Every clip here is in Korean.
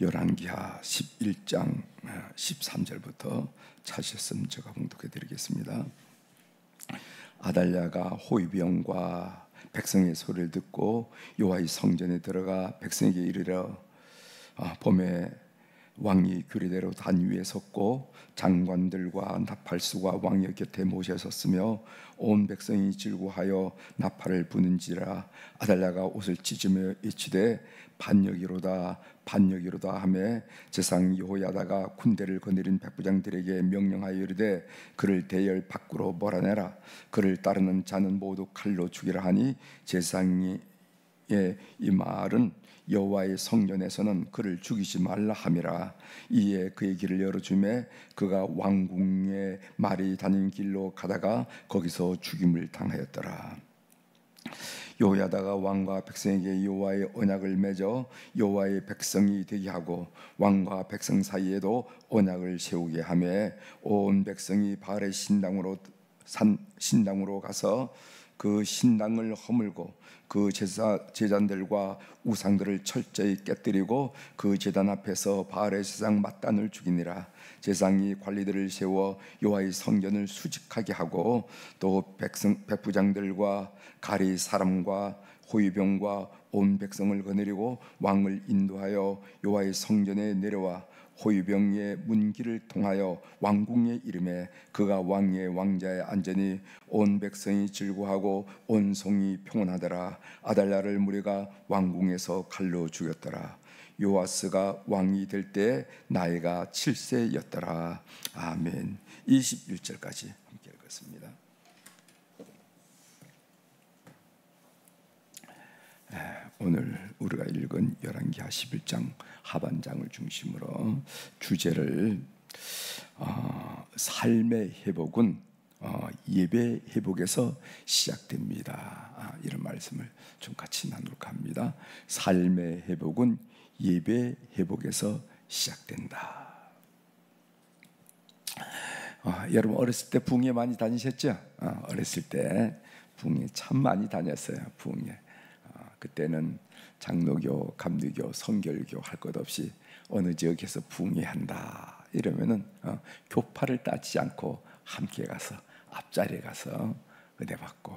열왕기하 11장 13절부터 찾으셨으면 제가 봉독해 드리겠습니다. 아달랴가 호위병과 백성의 소리를 듣고 여호와의 성전에 들어가 백성에게 이르러 봄에 왕이 규례대로 단 위에 섰고 장관들과 나팔수가 왕의 곁에 모셔섰으며 온 백성이 즐거워하여 나팔을 부는지라. 아달랴가 옷을 찢으며 외치되 반역이로다 반역이로다 하매 제상 여호야다가 군대를 거느린 백부장들에게 명령하여 이르되 그를 대열 밖으로 몰아내라. 그를 따르는 자는 모두 칼로 죽이라 하니 제상의 이 말은 여호와의 성전에서는 그를 죽이지 말라 함이라. 이에 그의 길을 열어주매 그가 왕궁의 말이 다니는 길로 가다가 거기서 죽임을 당하였더라. 여호야다가 왕과 백성에게 여호와의 언약을 맺어 여호와의 백성이 되게 하고 왕과 백성 사이에도 언약을 세우게 하며 온 백성이 바알의 신당으로 가서 그 신당을 허물고 그 제단들과 우상들을 철저히 깨뜨리고 그 제단 앞에서 바알의 제상 맏단을 죽이니라. 제상이 관리들을 세워 여호와의 성전을 수직하게 하고 또 백부장들과 가리 사람과 호위병과 온 백성을 거느리고 왕을 인도하여 여호와의 성전에 내려와 호위병의 문길을 통하여 왕궁에 이르매 그가 왕의 왕자에 앉으니 온 백성이 즐거워하고 온 성이 평온하더라. 아달랴를 무리가 왕궁에서 칼로 죽였더라. 요아스가 왕이 될 때 나이가 7세였더라. 아멘. 21절까지 함께 읽었습니다. 오늘 우리가 읽은 열왕기하 11장 하반장을 중심으로 주제를 삶의 회복은 예배 회복에서 시작됩니다. 이런 말씀을 좀 같이 나눌까 합니다. 삶의 회복은 예배 회복에서 시작된다. 여러분 어렸을 때 부흥회 많이 다니셨죠? 어렸을 때 부흥회 참 많이 다녔어요. 부흥회. 그때는 장로교, 감리교, 성결교 할 것 없이 어느 지역에서 부흥회 한다 이러면은 교파를 따지지 않고 함께 가서 앞자리에 가서 은혜 받고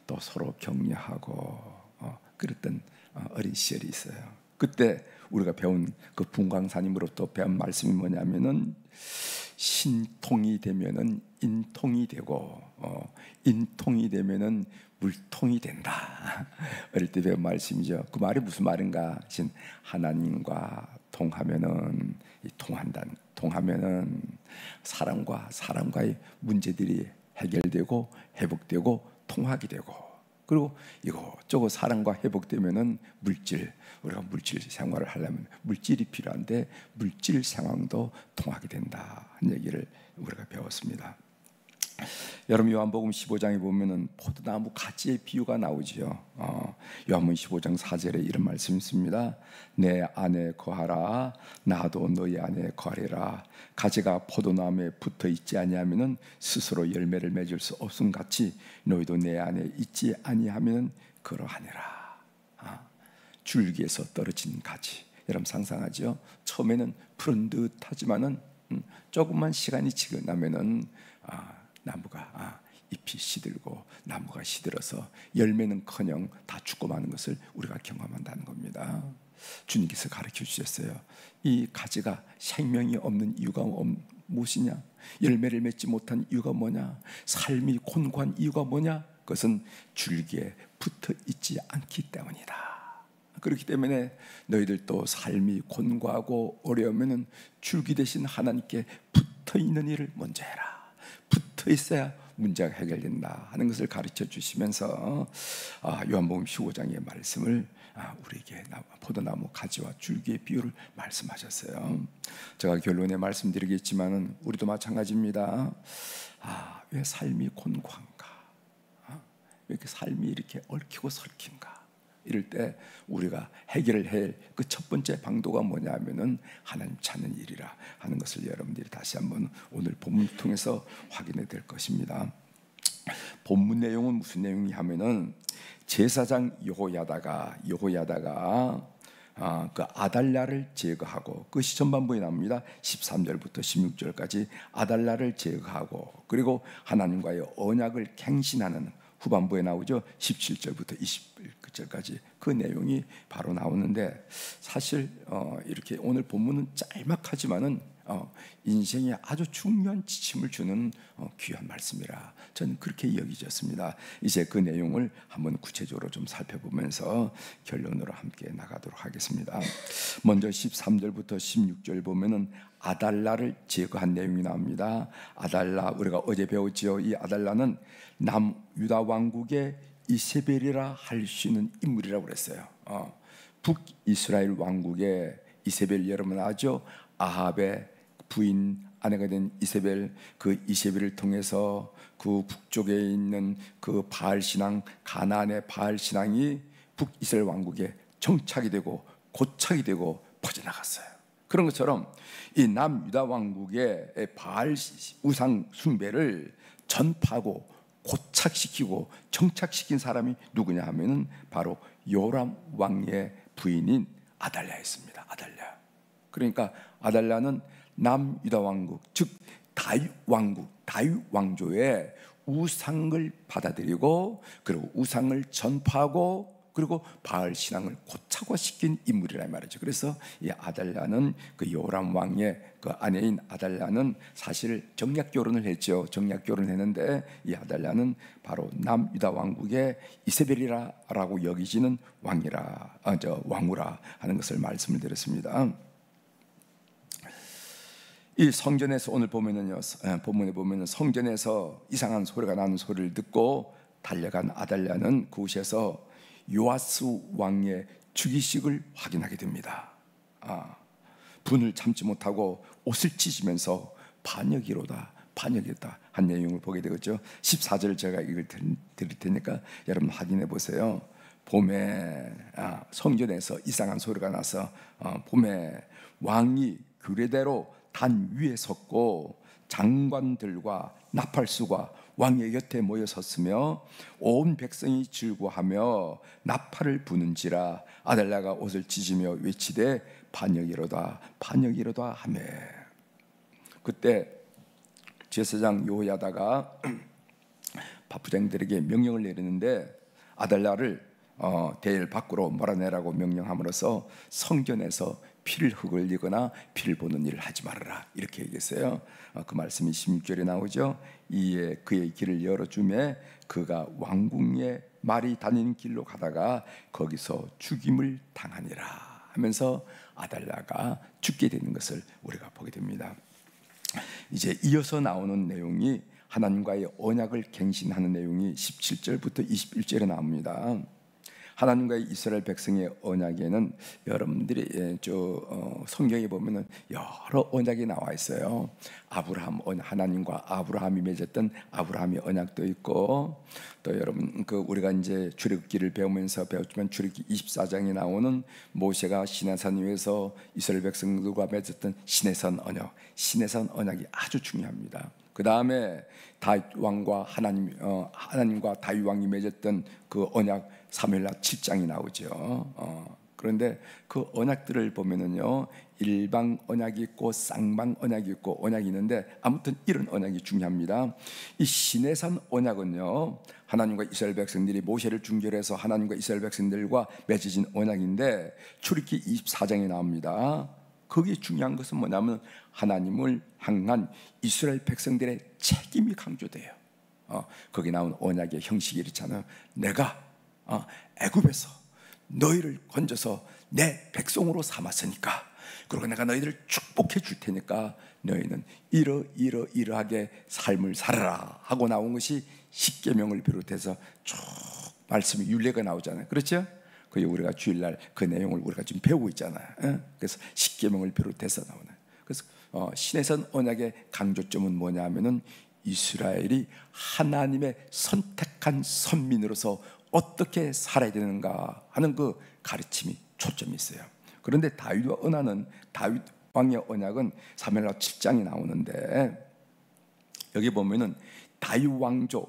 또 서로 격려하고 그랬던 어린 시절이 있어요. 그때 우리가 배운 그 분광사님으로부터 배운 말씀이 뭐냐면은 신통이 되면은 인통이 되고 인통이 되면은 물통이 된다. 어릴 때 배운 말씀이죠. 그 말이 무슨 말인가? 하나님과 통하면은 통하면은 사람과의 문제들이 해결되고 회복되고 통하게 되고 그리고 이것저것 사람과 회복되면은 우리가 물질 생활을 하려면 물질이 필요한데 물질 상황도 통하게 된다 하는 얘기를 우리가 배웠습니다. 여러분 요한복음 15장에 보면은 포도나무 가지의 비유가 나오지요. 요한복음 15장 4절에 이런 말씀이 있습니다. 내 안에 거하라 나도 너희 안에 거하리라. 가지가 포도나무에 붙어 있지 아니하면은 스스로 열매를 맺을 수 없음 같이 너희도 내 안에 있지 아니하면은 그러하니라. 줄기에서 떨어진 가지. 여러분 상상하죠? 처음에는 푸른 듯하지만은 조금만 시간이 지나면은 나무가 잎이 시들고 나무가 시들어서 열매는커녕 다 죽고 마는 것을 우리가 경험한다는 겁니다. 주님께서 가르쳐 주셨어요. 이 가지가 생명이 없는 이유가 무엇이냐? 열매를 맺지 못한 이유가 뭐냐? 삶이 곤고한 이유가 뭐냐? 그것은 줄기에 붙어 있지 않기 때문이다. 그렇기 때문에 너희들도 삶이 곤고하고 어려우면 줄기 대신 하나님께 붙어 있는 일을 먼저 해라. 붙어 있어야 문제가 해결된다 하는 것을 가르쳐 주시면서 요한복음 15장의 말씀을 우리에게 포도나무 가지와 줄기의 비유를 말씀하셨어요. 제가 결론에 말씀드리겠지만은 우리도 마찬가지입니다. 왜 삶이 곤고한가? 왜 이렇게 삶이 이렇게 얽히고 설킨가? 이럴 때 우리가 해결을 할 그 첫 번째 방도가 뭐냐면은 하나님 찾는 일이라 하는 것을 여러분들이 다시 한번 오늘 본문을 통해서 확인해 될 것입니다. 본문 내용은 무슨 내용이 하면은 제사장 여호야다가 그 아달랴를 제거하고, 그것이 전반부에 나옵니다. 13절부터 16절까지 아달랴를 제거하고, 그리고 하나님과의 언약을 갱신하는, 후반부에 나오죠. 17절부터 21절까지 그 내용이 바로 나오는데, 사실 이렇게 오늘 본문은 짤막하지만은 인생에 아주 중요한 지침을 주는 귀한 말씀이라 저는 그렇게 여기졌습니다. 이제 그 내용을 한번 구체적으로 좀 살펴보면서 결론으로 함께 나가도록 하겠습니다. 먼저 13절부터 16절 보면은 아달랴를 제거한 내용이 나옵니다. 아달랴, 우리가 어제 배웠지요. 이 아달랴는 남유다 왕국의 이세벨이라 할 수 있는 인물이라고 그랬어요. 북이스라엘 왕국의 이세벨, 여러분 아죠? 아합의 부인, 아내가 된 이세벨, 그 이세벨을 통해서 그 북쪽에 있는 그 바알 신앙, 가나안의 바알 신앙이 북이스라엘 왕국에 정착이 되고 고착이 되고 퍼져나갔어요. 그런 것처럼 이 남유다 왕국의 바알 우상 숭배를 전파하고 고착시키고 정착시킨 사람이 누구냐 하면은 바로 요람 왕의 부인인 아달랴였습니다. 아달랴. 그러니까 아달랴는 남유다 왕국, 즉 다윗 왕국, 다윗 왕조의 우상을 받아들이고, 그리고 우상을 전파하고, 그리고 바알 신앙을 고착화시킨 인물이라 말이죠. 그래서 이 아달랴는 그 요람 왕의 그 아내인 아달랴는 사실 정략 결혼을 했죠. 정략 결혼을 했는데 이 아달랴는 바로 남유다 왕국의 이세벨이라고 여기지는 왕후라 하는 것을 말씀을 드렸습니다. 이 성전에서 오늘 보면은요, 본문에 보면은 성전에서 이상한 소리가 나는 소리를 듣고 달려간 아달랴는 그곳에서 요아스 왕의 즉위식을 확인하게 됩니다. 분을 참지 못하고 옷을 찢으면서 반역이로다, 반역이다 한 내용을 보게 되겠죠. 14절 제가 이걸 드릴 테니까 여러분 확인해 보세요. 봄에 성전에서 이상한 소리가 나서 봄에 왕이 규례대로 단 위에 섰고 장관들과 나팔수가 왕의 곁에 모여 섰으며 온 백성이 즐거워하며 나팔을 부는지라 아달랴가 옷을 찢으며 외치되 반역이로다, 반역이로다 하매. 그때 제사장 요야다가 바부장들에게 명령을 내리는데 아달랴를 대엘 밖으로 몰아내라고 명령함으로써 성전에서 피를 흙을리거나 피를 보는 일을 하지 말아라, 이렇게 얘기했어요. 그 말씀이 16절에 나오죠. 이에 그의 길을 열어주매 그가 왕궁의 말이 다니는 길로 가다가 거기서 죽임을 당하니라 하면서 아달랴가 죽게 되는 것을 우리가 보게 됩니다. 이제 이어서 나오는 내용이 하나님과의 언약을 갱신하는 내용이 17절부터 21절에 나옵니다. 하나님과의 이스라엘 백성의 언약에는 여러분들이 성경에 보면은 여러 언약이 나와 있어요. 아브라함 하나님과 아브라함이 맺었던 아브라함의 언약도 있고, 또 여러분 우리가 이제 출애굽기를 배우면서 배웠지만 출애굽기 24장에 나오는 모세가 시내산 위에서 이스라엘 백성들과 맺었던 시내산 언약, 시내산 언약이 아주 중요합니다. 그 다음에 다윗 왕과 하나님과 다윗 왕이 맺었던 그 언약 사무엘하 7장이 나오죠. 그런데 그 언약들을 보면은요, 일방 언약이 있고 쌍방 언약이 있고 언약이 있는데, 아무튼 이런 언약이 중요합니다. 이 시내산 언약은요, 하나님과 이스라엘 백성들이 모세를 중결해서 하나님과 이스라엘 백성들과 맺어진 언약인데 출애굽기 24장에 나옵니다. 거기에 중요한 것은 뭐냐면 하나님을 향한 이스라엘 백성들의 책임이 강조돼요. 거기 나온 언약의 형식이 이렇잖아요. 내가 애굽에서 너희를 건져서 내 백성으로 삼았으니까, 그리고 내가 너희들을 축복해 줄 테니까 너희는 이러하게 삶을 살아라 하고 나온 것이 십계명을 비롯해서 쭉 말씀이 율례가 나오잖아요. 그렇죠? 그 우리가 주일날 그 내용을 우리가 지금 배우고 있잖아요. 그래서 십계명을 비롯해서 나오는. 그래서 시내산 언약의 강조점은 뭐냐 하면은 이스라엘이 하나님의 선택한 선민으로서 어떻게 살아야 되는가 하는 그 가르침이 초점이 있어요. 그런데 다윗 왕의 언약은 사무엘하 7장에 나오는데, 여기 보면은 다윗 왕조,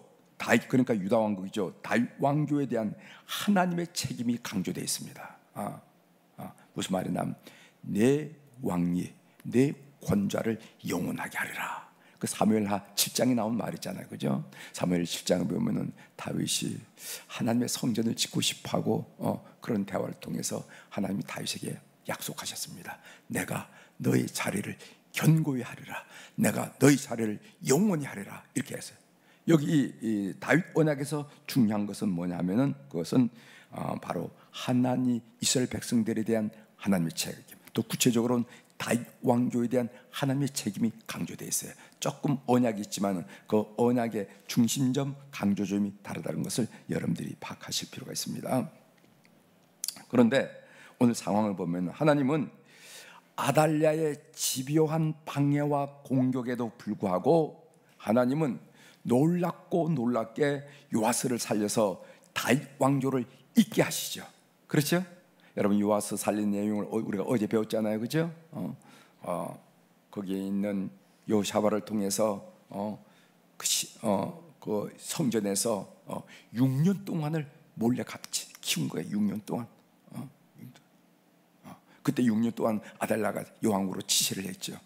그러니까 유다 왕국이죠. 다윗 왕조에 대한 하나님의 책임이 강조되어 있습니다. 무슨 말이냐면 내 왕위, 내 권좌를 영원하게 하리라. 그 사무엘하 7장에 나온 말이잖아요, 그죠? 사무엘 7장에 보면은 다윗이 하나님의 성전을 짓고 싶어하고 그런 대화를 통해서 하나님이 다윗에게 약속하셨습니다. 내가 너의 자리를 견고히 하리라. 내가 너의 자리를 영원히 하리라. 이렇게 했어요. 여기 이 다윗 언약에서 중요한 것은 뭐냐면은 그것은 바로 하나님 이스라엘 백성들에 대한 하나님의 책임, 또 구체적으로는 다윗 왕조에 대한 하나님의 책임이 강조되어 있어요. 조금 언약이 있지만 그 언약의 중심점, 강조점이 다르다는 것을 여러분들이 파악하실 필요가 있습니다. 그런데 오늘 상황을 보면 하나님은 아달랴의 집요한 방해와 공격에도 불구하고 하나님은 놀랍고 놀랍게 요아스를 살려서 다윗 왕조를 잇게 하시죠. 그렇죠? 여러분 요아스 살린 내용을 우리가 어제 배웠잖아요, 그죠? 거기에 있는 요샤바를 통해서 그 성전에서 6년 동안을 몰래 같이 키운 거예요. 6년 동안. 그때 6년 동안 아달랴가 여왕으로 치세를 했죠.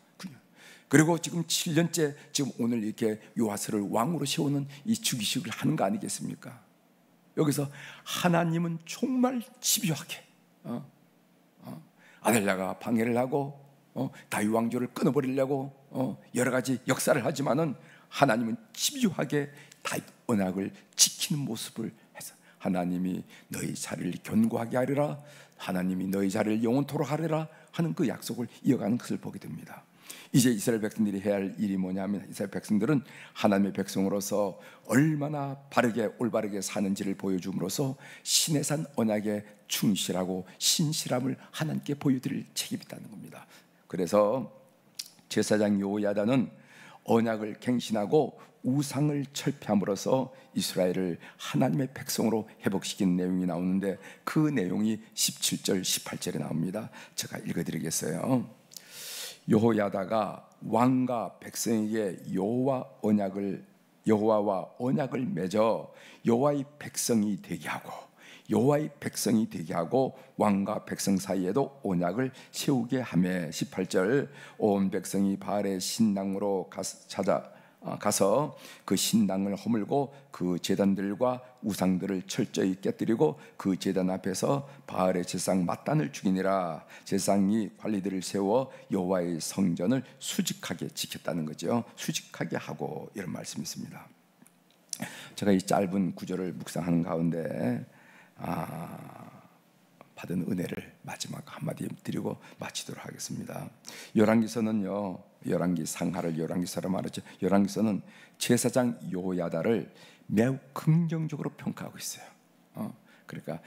그리고 지금 7년째 지금 오늘 이렇게 요아스를 왕으로 세우는 이 즉위식을 하는 거 아니겠습니까? 여기서 하나님은 정말 집요하게 아달랴가 방해를 하고 다윗 왕조를 끊어버리려고 여러 가지 역사를 하지만은 하나님은 집요하게 다윗 언약을 지키는 모습을 해서 하나님이 너희 자리를 견고하게 하리라, 하나님이 너희 자리를 영원토록 하리라 하는 그 약속을 이어가는 것을 보게 됩니다. 이제 이스라엘 백성들이 해야 할 일이 뭐냐면 이스라엘 백성들은 하나님의 백성으로서 얼마나 바르게 올바르게 사는지를 보여줌으로써 시내산 언약에 충실하고 신실함을 하나님께 보여드릴 책임이 있다는 겁니다. 그래서 제사장 여호야다는 언약을 갱신하고 우상을 철폐함으로써 이스라엘을 하나님의 백성으로 회복시킨 내용이 나오는데 그 내용이 17절 18절에 나옵니다. 제가 읽어드리겠어요. 여호야다가 왕과 백성에게 여호와와 언약을 맺어 여호와의 백성이 되게 하고 왕과 백성 사이에도 언약을 세우게 하며 18절 온 백성이 바알의 신당으로 가서 그 신당을 허물고 그 제단들과 우상들을 철저히 깨뜨리고 그 제단 앞에서 바알의 제사장 mat단을 죽이니라. 제사장이 관리들을 세워 여호와의 성전을 수직하게 지켰다는 거죠. 수직하게 하고 이런 말씀이 있습니다. 제가 이 짧은 구절을 묵상하는 가운데 받은 은혜를 마지막 한마디 드리고 마치도록 하겠습니다. 열왕기서는요, 열왕기 상하를 열왕기서라 말하죠. 열왕기서는 제사장 여호야다를 매우 긍정적으로 평가하고 있어요. 그러니까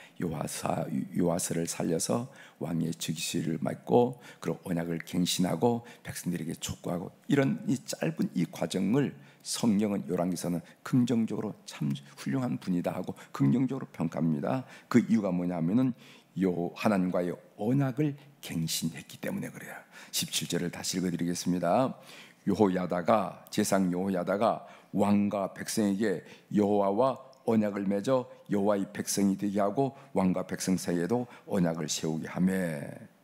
요아스를 살려서 왕의 즉위식을 맡고 그리고 언약을 갱신하고 백성들에게 촉구하고 이런 이 짧은 이 과정을 성경은 열왕기서는 긍정적으로 참 훌륭한 분이다 하고 긍정적으로 평가합니다. 그 이유가 뭐냐면은 하나님과의 언약을 갱신했기 때문에 그래요. 17절을 다시 읽어드리겠습니다. 제사장 여호야다가 왕과 백성에게 여호와와 언약을 맺어 여호와의 백성이 되게 하고 왕과 백성 사이에도 언약을 세우게 하며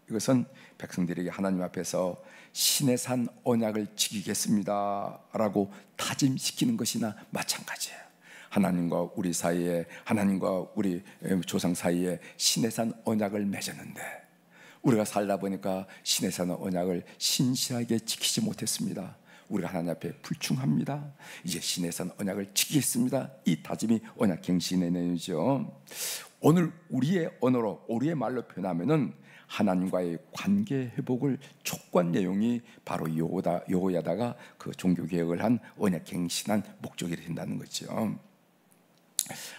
이것은 백성들에게 하나님 앞에서 신의 산 언약을 지키겠습니다 라고 다짐시키는 것이나 마찬가지예요. 하나님과 우리 사이에, 하나님과 우리 조상 사이에 신의 산 언약을 맺었는데 우리가 살다 보니까 신의 산 언약을 신실하게 지키지 못했습니다. 우리가 하나님 앞에 불충합니다. 이제 신의 산 언약을 지키겠습니다. 이 다짐이 언약 갱신의 내용이죠. 오늘 우리의 언어로, 우리의 말로 표현하면은 하나님과의 관계 회복을 촉구한 내용이 바로 여호야다가 그 종교 개혁을 한 언약 갱신한 목적이 된다는 거죠.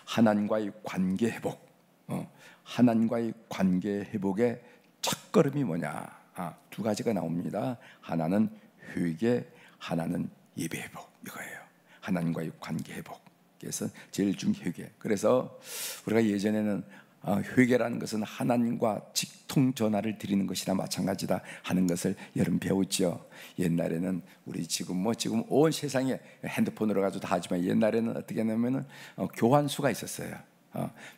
하나님과의 관계 회복, 하나님과의 관계 회복의 첫걸음이 뭐냐? 두 가지가 나옵니다. 하나는 회개, 하나는 예배 회복, 이거예요. 하나님과의 관계 회복. 그래서 제일 중요한 회개. 그래서 우리가 예전에는 회개라는 것은 하나님과 직통 전화를 드리는 것이나 마찬가지다 하는 것을 여러분 배웠죠. 옛날에는 우리 지금 온 세상에 핸드폰으로 가지고 다 하지만 옛날에는 어떻게 하냐면은 교환수가 있었어요.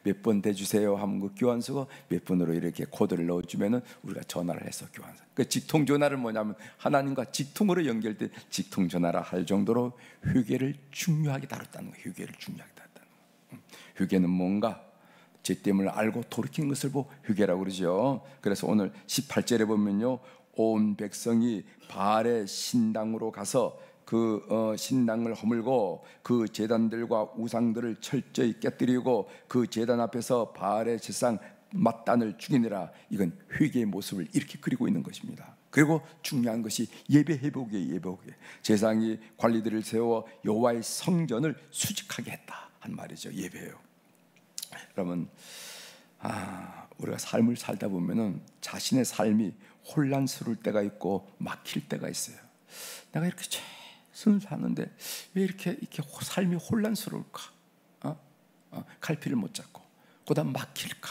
몇 번 대주세요 하면 그 교환서가 몇 번으로 이렇게 코드를 넣어주면은 우리가 전화를 해서 교환서. 그 직통 전화를 뭐냐면 하나님과 직통으로 연결된 직통 전화라 할 정도로 회개를 중요하게 다뤘다는 거예요. 회개를 중요하게 다뤘다는 거예요. 회개는 뭔가? 죄됨을 알고 돌이키는 것을 보고 회개라고 그러죠. 그래서 오늘 18절에 보면요, 온 백성이 바알의 신당으로 가서 그 신당을 허물고 그 제단들과 우상들을 철저히 깨뜨리고 그 제단 앞에서 바알의 제사장 mat단을 죽이느라. 이건 회개의 모습을 이렇게 그리고 있는 것입니다. 그리고 중요한 것이 예배 회복이에요. 예배 회복. 제사장이 관리들을 세워 여호와의 성전을 수직하게 했다 한 말이죠. 예배예요. 여러분, 우리가 삶을 살다 보면은 자신의 삶이 혼란스러울 때가 있고 막힐 때가 있어요. 내가 이렇게 최선을 사는데 왜 이렇게 삶이 혼란스러울까? 갈피를 못 잡고 그다음 막힐까?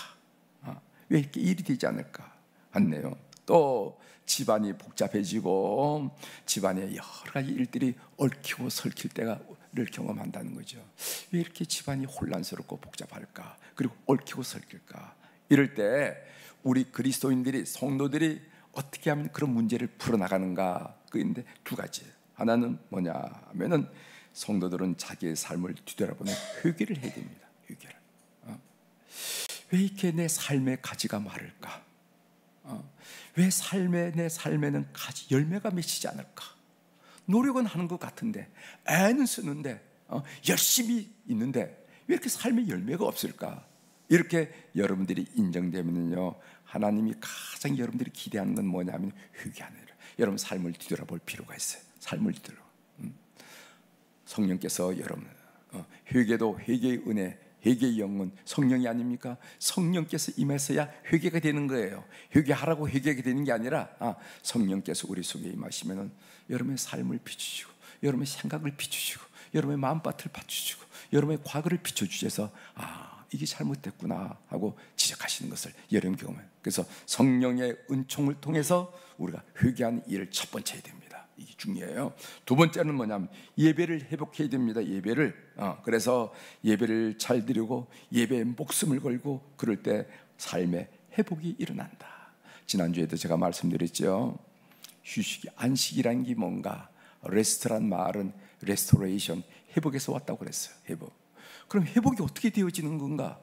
왜 이렇게 일이 되지 않을까? 않네요. 또 집안이 복잡해지고 집안에 여러 가지 일들이 얽히고 설킬 때가를 경험한다는 거죠. 왜 이렇게 집안이 혼란스럽고 복잡할까? 그리고 얽히고 설킬까? 이럴 때 우리 그리스도인들이, 성도들이 어떻게 하면 그런 문제를 풀어나가는가? 그인데 두 가지. 하나는 뭐냐 하면은 성도들은 자기의 삶을 뒤돌아보는 회개를 해야 됩니다. 회개를. 왜 이렇게 내 삶의 가지가 마를까? 왜 내 삶에는 가지 열매가 맺히지 않을까? 노력은 하는 것 같은데, 애는 쓰는데, 열심히 있는데 왜 이렇게 삶의 열매가 없을까? 이렇게 여러분들이 인정되면요, 하나님이 가장 여러분들이 기대하는 건 뭐냐면 회개하는 일. 여러분 삶을 뒤돌아볼 필요가 있어요. 삶을 뒤돌아. 성령께서 여러분, 회개도 회개의 은혜, 회개의 영은 성령이 아닙니까? 성령께서 임해서야 회개가 되는 거예요. 회개하라고 회개가 되는 게 아니라 성령께서 우리 속에 임하시면은 여러분의 삶을 비추시고, 여러분의 생각을 비추시고, 여러분의 마음밭을 비추시고, 여러분의 과거를 비춰주셔서 이게 잘못됐구나 하고 지적하시는 것을 여러분 경험해요. 그래서 성령의 은총을 통해서 우리가 회개하는 일을 첫 번째 해야 됩니다. 이게 중요해요. 두 번째는 뭐냐면 예배를 회복해야 됩니다. 예배를. 그래서 예배를 잘 드리고 예배에 목숨을 걸고 그럴 때 삶의 회복이 일어난다. 지난주에도 제가 말씀드렸죠. 휴식이, 안식이라는 게 뭔가, 레스트란 말은 레스토레이션, 회복에서 왔다고 그랬어요. 회복. 그럼 회복이 어떻게 되어지는 건가?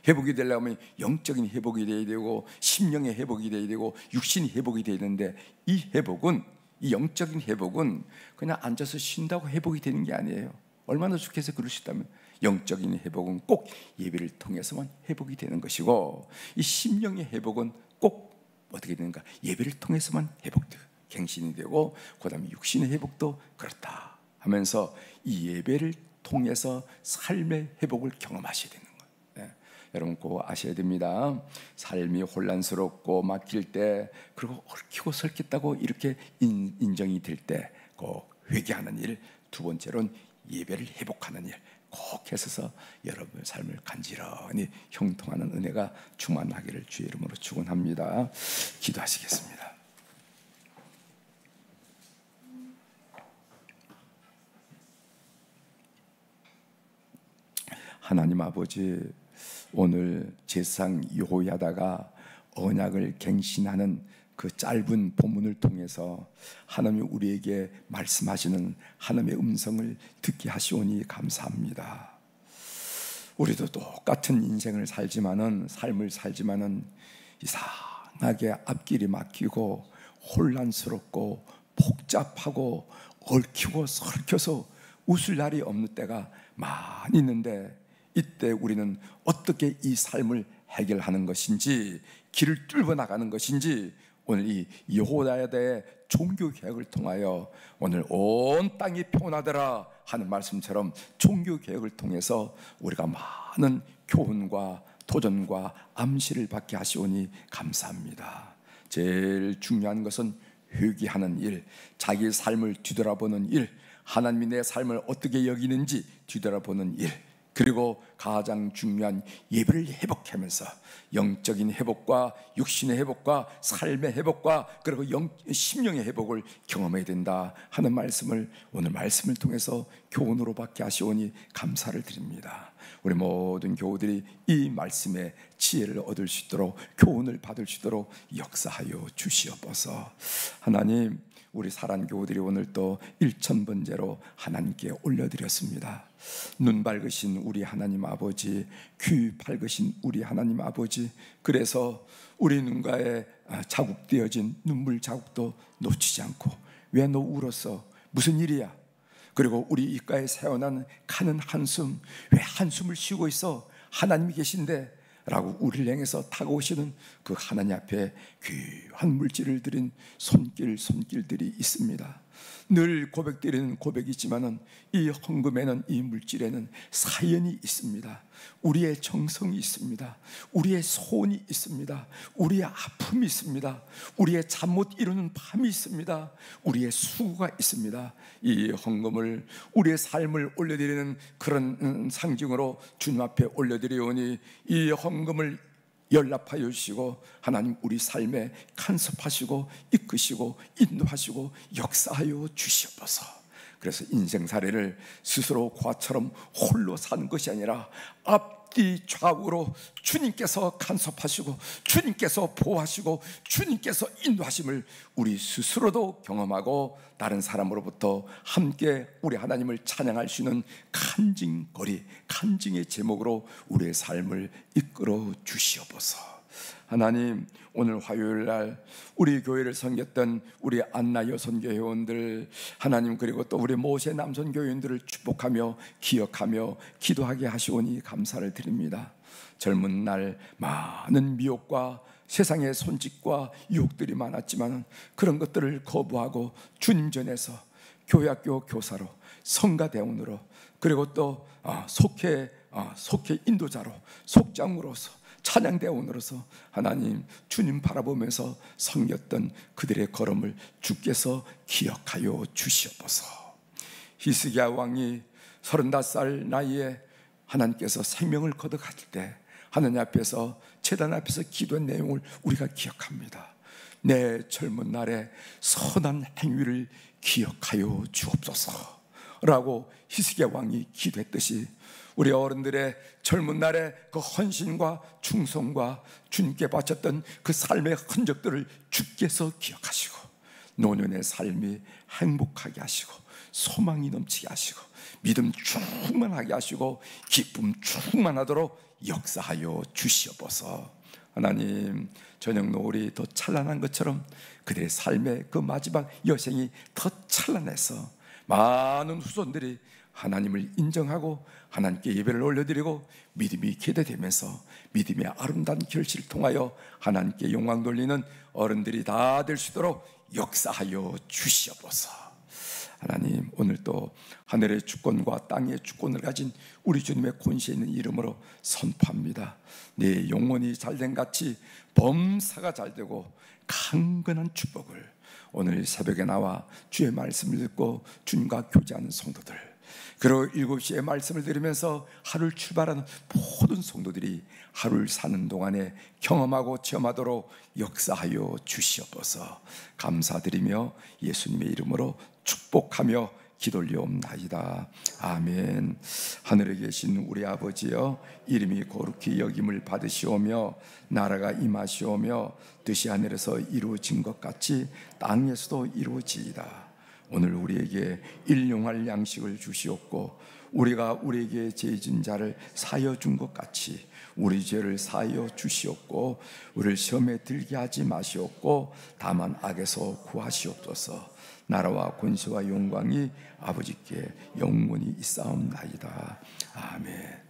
회복이 되려면 영적인 회복이 되어야 되고, 심령의 회복이 되어야 되고, 육신의 회복이 되어야 되는데, 이 회복은, 이 영적인 회복은 그냥 앉아서 쉰다고 회복이 되는 게 아니에요. 얼마나 좋겠어요. 그러시다면 영적인 회복은 꼭 예배를 통해서만 회복이 되는 것이고, 이 심령의 회복은 꼭 어떻게 되는가? 예배를 통해서만 회복되고 갱신이 되고, 그 다음에 육신의 회복도 그렇다 하면서 이 예배를 통해서 삶의 회복을 경험하셔야 되는 거예요. 여러분 꼭 아셔야 됩니다. 삶이 혼란스럽고 막힐 때, 그리고 얽히고 설켰다고 이렇게 인정이 될 때 꼭 회개하는 일, 두 번째로는 예배를 회복하는 일 꼭 해서 여러분의 삶을 간지런히 형통하는 은혜가 충만하기를 주의 이름으로 축원합니다. 기도하시겠습니다. 하나님 아버지, 오늘 제사장 여호야다가 언약을 갱신하는 그 짧은 본문을 통해서 하나님이 우리에게 말씀하시는 하나님의 음성을 듣게 하시오니 감사합니다. 우리도 똑같은 인생을 삶을 살지만은 이상하게 앞길이 막히고 혼란스럽고 복잡하고 얽히고 설켜서 웃을 날이 없는 때가 많이 있는데, 이때 우리는 어떻게 이 삶을 해결하는 것인지, 길을 뚫어 나가는 것인지, 오늘 이 여호야다의 종교 개혁을 통하여 오늘 온 땅이 평온하더라 하는 말씀처럼 종교 개혁을 통해서 우리가 많은 교훈과 도전과 암시를 받게 하시오니 감사합니다. 제일 중요한 것은 회개하는 일, 자기의 삶을 뒤돌아보는 일, 하나님이 내 삶을 어떻게 여기는지 뒤돌아보는 일, 그리고 가장 중요한 예배를 회복하면서 영적인 회복과 육신의 회복과 삶의 회복과 그리고 심령의 회복을 경험해야 된다 하는 말씀을 오늘 말씀을 통해서 교훈으로 받게 하시오니 감사를 드립니다. 우리 모든 교우들이 이 말씀의 지혜를 얻을 수 있도록 교훈을 받을 수 있도록 역사하여 주시옵소서. 하나님, 우리 사랑 교우들이 오늘 또 1000번째로 하나님께 올려드렸습니다. 눈 밝으신 우리 하나님 아버지, 귀 밝으신 우리 하나님 아버지, 그래서 우리 눈가에 자국되어진 눈물 자국도 놓치지 않고 왜 너 울었어? 무슨 일이야? 그리고 우리 입가에 새어난 가는 한숨, 왜 한숨을 쉬고 있어? 하나님이 계신데 라고 우리를 향해서 다가오시는 그 하나님 앞에 귀한 물질을 드린 손길들이 있습니다. 늘 고백드리는 고백이지만은 이 헌금에는, 이 물질에는 사연이 있습니다. 우리의 정성이 있습니다. 우리의 소원이 있습니다. 우리의 아픔이 있습니다. 우리의 잠 못 이루는 밤이 있습니다. 우리의 수고가 있습니다. 이 헌금을 우리의 삶을 올려드리는 그런 상징으로 주님 앞에 올려드리오니 이 헌금을 연락하여 주시고 하나님 우리 삶에 간섭하시고 이끄시고 인도하시고 역사하여 주시옵소서. 그래서 인생사례를 스스로 과처럼 홀로 사는 것이 아니라 앞뒤 좌우로 주님께서 간섭하시고 주님께서 보호하시고 주님께서 인도하심을 우리 스스로도 경험하고 다른 사람으로부터 함께 우리 하나님을 찬양할 수 있는 간증거리, 간증의 제목으로 우리의 삶을 이끌어 주시옵소서. 하나님, 오늘 화요일날 우리 교회를 섬겼던 우리 안나 여선교 회원들, 하나님 그리고 또 우리 모세 남선 교회원들을 축복하며 기억하며 기도하게 하시오니 감사를 드립니다. 젊은 날 많은 미혹과 세상의 손짓과 유혹들이 많았지만 그런 것들을 거부하고 주님 전에서 교회학교 교사로, 성가대원으로, 그리고 또 속회 인도자로, 속장으로서, 찬양대원으로서 하나님 주님 바라보면서 섬겼던 그들의 걸음을 주께서 기억하여 주시옵소서. 히스기야 왕이 35살 나이에 하나님께서 생명을 거둬가실 때 하나님 앞에서 제단 앞에서 기도한 내용을 우리가 기억합니다. 내 젊은 날에 선한 행위를 기억하여 주옵소서 라고 히스기야 왕이 기도했듯이 우리 어른들의 젊은 날의 그 헌신과 충성과 주님께 바쳤던 그 삶의 흔적들을 주께서 기억하시고 노년의 삶이 행복하게 하시고 소망이 넘치게 하시고 믿음 충만하게 하시고 기쁨 충만하도록 역사하여 주시옵소서. 하나님, 저녁 노을이 더 찬란한 것처럼 그들의 삶의 그 마지막 여생이 더 찬란해서 많은 후손들이 하나님을 인정하고 하나님께 예배를 올려드리고 믿음이 기대되면서 믿음의 아름다운 결실을 통하여 하나님께 영광 돌리는 어른들이 다 될 수 있도록 역사하여 주시옵소서. 하나님, 오늘 또 하늘의 주권과 땅의 주권을 가진 우리 주님의 권세 있는 이름으로 선포합니다. 내 영혼이 잘된 같이 범사가 잘되고 강건한 축복을 오늘 새벽에 나와 주의 말씀을 듣고 주님과 교제하는 성도들, 그리고 7시에 말씀을 들으면서 하루를 출발하는 모든 성도들이 하루를 사는 동안에 경험하고 체험하도록 역사하여 주시옵소서. 감사드리며 예수님의 이름으로 축복하며 기도올리옵나이다. 아멘. 하늘에 계신 우리 아버지여, 이름이 거룩히 여김을 받으시오며 나라가 임하시오며 뜻이 하늘에서 이루어진 것 같이 땅에서도 이루어지이다. 오늘 우리에게 일용할 양식을 주시옵고 우리가 우리에게 죄진 자를 사하여 준 것 같이 우리 죄를 사하여 주시옵고 우리를 시험에 들게 하지 마시옵고 다만 악에서 구하시옵소서. 나라와 권세와 영광이 아버지께 영원히 있사옵나이다. 아멘.